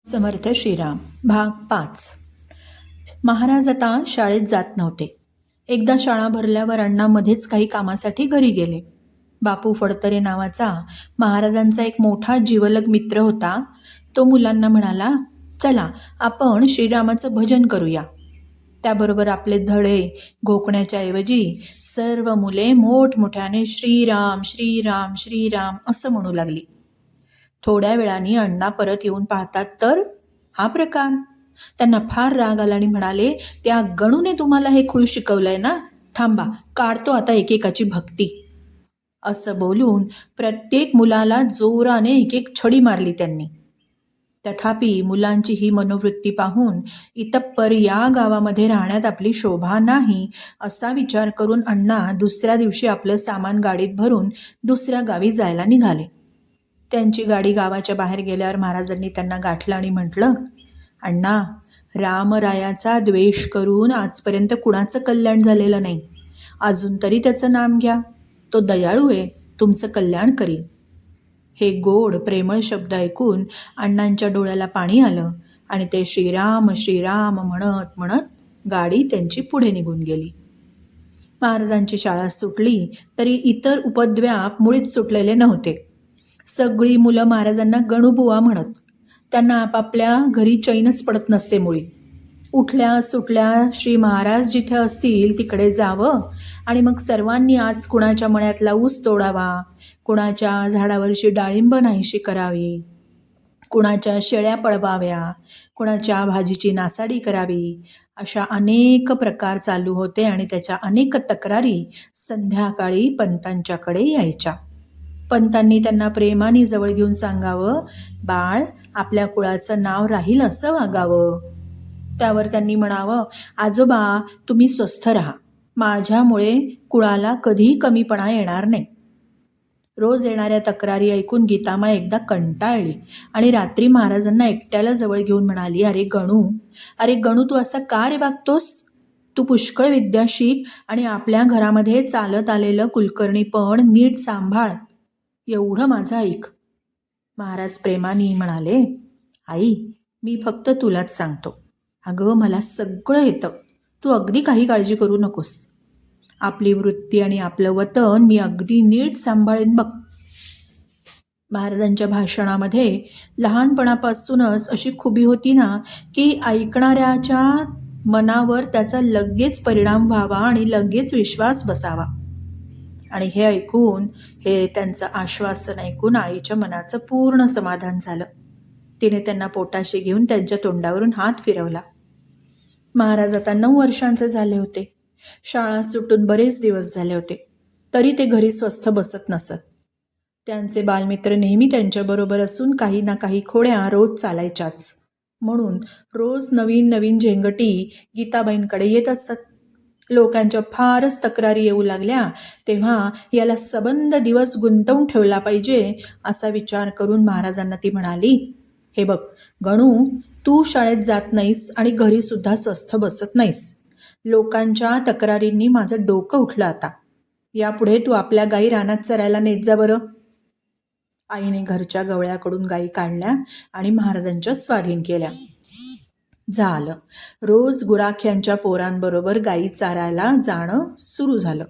समर्थ श्रीराम भाग 5. महाराज आता शाळेत जात नव्हते. एकदा शाळा भरल्यावर अण्णा मध्येच काही कामासाठी घरी गेले. बापू फडतरे नावाचा महाराजांचा एक मोठा जिवलग मित्र होता. तो मुलांना म्हणाला, चला आपण श्रीरामाचं भजन करूया. त्याबरोबर आपले धडे घोकण्याच्या ऐवजी सर्व मुले मोठमोठ्याने श्रीराम श्रीराम श्रीराम असं म्हणू लागली. थोड्या वेळाने अण्णा परत येऊन पाहतात तर हा प्रकार. त्यांना फार राग आला आणि म्हणाले, त्या गणूने तुम्हाला हे खूळ शिकवलंय ना, थांबा काढतो आता एकेकाची भक्ती. असं बोलून प्रत्येक मुलाला जोराने एक एक छडी मारली त्यांनी. तथापि मुलांची ही मनोवृत्ती पाहून इतप्पर या गावामध्ये राहण्यात आपली शोभा नाही असा विचार करून अण्णा दुसऱ्या दिवशी आपलं सामान गाडीत भरून दुसऱ्या गावी जायला निघाले. त्यांची गाडी गावाच्या बाहेर गेल्यावर महाराजांनी त्यांना गाठलं आणि म्हटलं, अण्णा, रामरायाचा द्वेष करून आजपर्यंत कुणाचं कल्याण झालेलं नाही. अजून तरी त्याचं नाम घ्या. तो दयाळू आहे, तुमचं कल्याण करील. हे गोड प्रेमळ शब्द ऐकून अण्णांच्या डोळ्याला पाणी आलं आणि ते श्रीराम श्रीराम म्हणत म्हणत गाडी त्यांची पुढे निघून गेली. महाराजांची शाळा सुटली तरी इतर उपद्व्याप मुळीच सुटलेले नव्हते. सगळी मुलं महाराजांना गणूबुवा म्हणत. त्यांना आपापल्या घरी चैनच पडत नसते मुळी. उठल्या सुटल्या श्री महाराज जिथे असतील तिकडे जावं आणि मग सर्वांनी आज कुणाच्या मळ्यातला ऊस तोडावा, कुणाच्या झाडावरची डाळिंब नाहीशी करावी, कुणाच्या शेळ्या पळवाव्या, कुणाच्या भाजीची नासाडी करावी, अशा अनेक प्रकार चालू होते आणि त्याच्या अनेक तक्रारी संध्याकाळी पंतांच्याकडे यायच्या. पंतांनी त्यांना प्रेमाने जवळ घेऊन सांगावं, बाळ, आपल्या कुळाचं नाव राहील असं वागावं. त्यावर त्यांनी म्हणावं, आजोबा, तुम्ही स्वस्थ राहा, माझ्यामुळे कुळाला कधीही कमीपणा येणार नाही. रोज येणाऱ्या तक्रारी ऐकून गीतामाई एकदा कंटाळली आणि रात्री महाराजांना एकट्याला जवळ घेऊन म्हणाली, अरे गणू, तू असा का रे वागतोस? तू पुष्कळ विद्या शिक आणि आपल्या घरामध्ये चालत आलेलं कुलकर्णीपण नीट सांभाळ, एवढं माझं ऐक. महाराज प्रेमाने म्हणाले, आई, मी फक्त तुलाच सांगतो. अगं, मला सगळं येतं, तू अगदी काही काळजी करू नकोस. आपली वृत्ती आणि आपलं वतन मी अगदी नीट सांभाळेन बघ. महाराजांच्या भाषणामध्ये लहानपणापासूनच अशी खुबी होती ना की ऐकणाऱ्याच्या मनावर त्याचा लगेच परिणाम व्हावा आणि लगेच विश्वास बसावा. आणि हे ऐकून, हे त्यांचं आश्वासन ऐकून आईच्या मनाचं पूर्ण समाधान झालं. तिने त्यांना पोटाशी घेऊन त्यांच्या तोंडावरून हात फिरवला. महाराज आता 9 वर्षांचे झाले होते. शाळा सुटून बरेच दिवस झाले होते, तरी ते घरी स्वस्थ बसत नसत. त्यांचे बालमित्र नेहमी त्यांच्याबरोबर असून काही ना काही खोड्या रोज चालायच्याच. म्हणून रोज नवीन नवीन झेंगटी गीताबाईंकडे येत असत. लोकांच्या फारच तक्रारी येऊ लागल्या तेव्हा याला सबंध दिवस गुंतवून ठेवला पाहिजे असा विचार करून महाराजांना ती म्हणाली, हे बघ गणू, तू शाळेत जात नाहीस आणि घरी सुद्धा स्वस्थ बसत नाहीस. लोकांच्या तक्रारींनी माझं डोकं उठलं आता. यापुढे तू आपल्या गाई रानात चरायला नेत जा बरं. आईने घरच्या गवळ्याकडून गाई काढल्या आणि महाराजांच्या स्वाधीन केल्या. झालं, रोज गुराख्यांच्या पोरांबरोबर गाई चारायला जाणं सुरू झालं.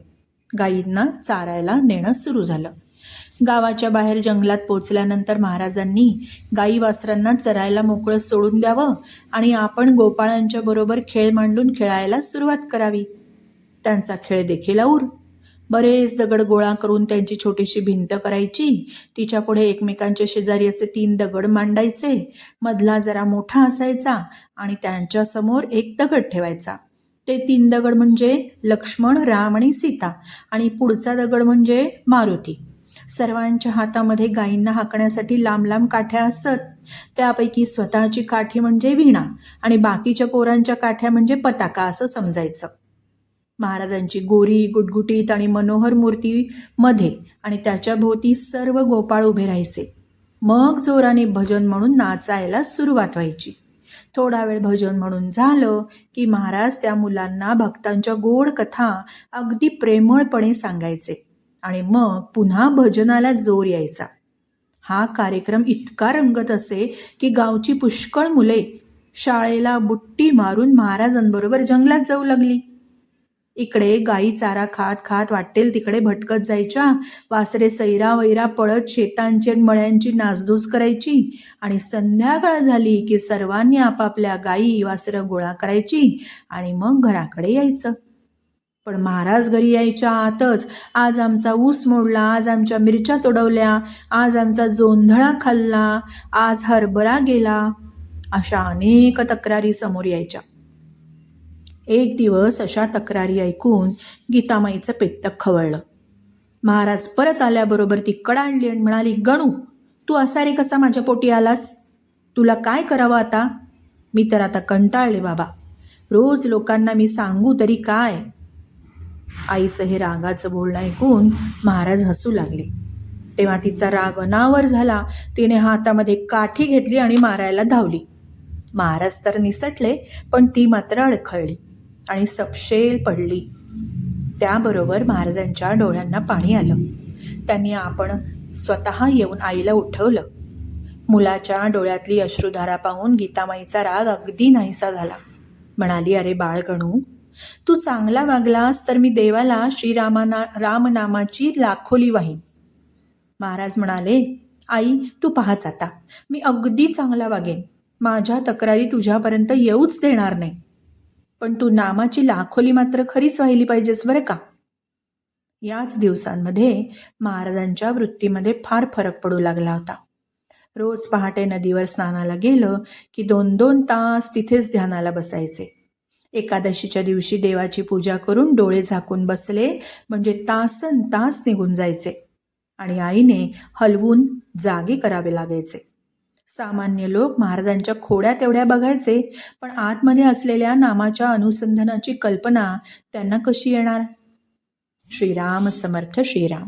गाईंना चारायला नेणं सुरू झालं. गावाच्या बाहेर जंगलात पोचल्यानंतर महाराजांनी गाई वासरांना चरायला मोकळं सोडून द्यावं आणि आपण गोपाळांच्या बरोबर खेळ मांडून खेळायला सुरुवात करावी. त्यांचा खेळ देखील और. बरेच दगड गोळा करून त्यांची छोटीशी भिंत करायची. तिच्या पुढे एकमेकांच्या शेजारी असे 3 दगड मांडायचे. मधला जरा मोठा असायचा आणि त्यांच्यासमोर एक दगड ठेवायचा. ते 3 दगड म्हणजे लक्ष्मण, राम आणि सीता आणि पुढचा दगड म्हणजे मारुती. सर्वांच्या हातामध्ये गायींना हाकण्यासाठी लांब लांब काठ्या असत. त्यापैकी स्वतःची काठी म्हणजे वीणा आणि बाकीच्या पोरांच्या काठ्या म्हणजे पताका असं समजायचं. महाराजांची गोरी गुटगुटीत आणि मनोहर मूर्ती मध्ये आणि त्याच्या भोवती सर्व गोपाळ उभे राहायचे. मग जोराने भजन म्हणून नाचायला सुरुवात व्हायची. थोडा वेळ भजन म्हणून झालं की महाराज त्या मुलांना भक्तांच्या गोड कथा अगदी प्रेमळपणे सांगायचे आणि मग पुन्हा भजनाला जोर यायचा. हा कार्यक्रम इतका रंगत असे की गावची पुष्कळ मुले शाळेला बुट्टी मारून महाराजांबरोबर जंगलात जाऊ लागली. इकडे गायी चारा खात खात वाटेल तिकडे भटकत जायच्या, वासरे सैरा वैरा पळत शेतांची आणि मळ्यांची नासधूस करायची आणि संध्याकाळ झाली की सर्वांनी आपापल्या गायी वासरं गोळा करायची आणि मग घराकडे यायचं. पण महाराज घरी यायच्या आतच आज आमचा ऊस मोडला, आज आमच्या मिरच्या तोडवल्या, आज आमचा जोंधळा खाल्ला, आज हरभरा गेला, अशा अनेक तक्रारी समोर यायच्या. एक दिवस अशा तक्रारी ऐकून गीतामाईचं पित्त खवळलं. महाराज परत आल्याबरोबर ती कडाडली आणि म्हणाली, गणू, तू असा रे कसा माझ्या पोटी आलास? तुला काय करावं आता? मी तर आता कंटाळले बाबा. रोज लोकांना मी सांगू तरी काय? आईचं हे रागाचं बोलणं ऐकून महाराज हसू लागले. तेव्हा तिचा राग अनावर झाला. तिने हातामध्ये काठी घेतली आणि मारायला धावली. महाराज तर निसटले, पण ती मात्र अडखळली आणि सपशेल पडली. त्याबरोबर महाराजांच्या डोळ्यांना पाणी आलं. त्यांनी आपण स्वतः येऊन आईला उठवलं. मुलाच्या डोळ्यातली अश्रुधारा पाहून गीतामाईचा राग अगदी नाहीसा झाला. म्हणाली, अरे बाळगणू, तू चांगला वागलास तर मी देवाला रामनामाची लाखोली वाहीन. महाराज म्हणाले, आई तू पाहाच आता, मी अगदी चांगला वागेन. माझ्या तक्रारी तुझ्यापर्यंत येऊच देणार नाही. पण तू नामाची लाखोली मात्र खरीच वाहिली पाहिजेस बरं का. याच दिवसांमध्ये महाराजांच्या वृत्तीमध्ये फार फरक पडू लागला होता. रोज पहाटे नदीवर स्नानाला गेलं की 2-2 तास तिथेच ध्यानाला बसायचे. एकादशीच्या दिवशी देवाची पूजा करून डोळे झाकून बसले म्हणजे तासन तास निघून जायचे आणि आईने हलवून जागे करावे लागायचे. सामान्य लोक महाराजांच्या खोड्या तेवढ्या बघायचे, पण आतमध्ये असलेल्या नामाच्या अनुसंधानाची कल्पना त्यांना कशी येणार? श्रीराम समर्थ श्रीराम.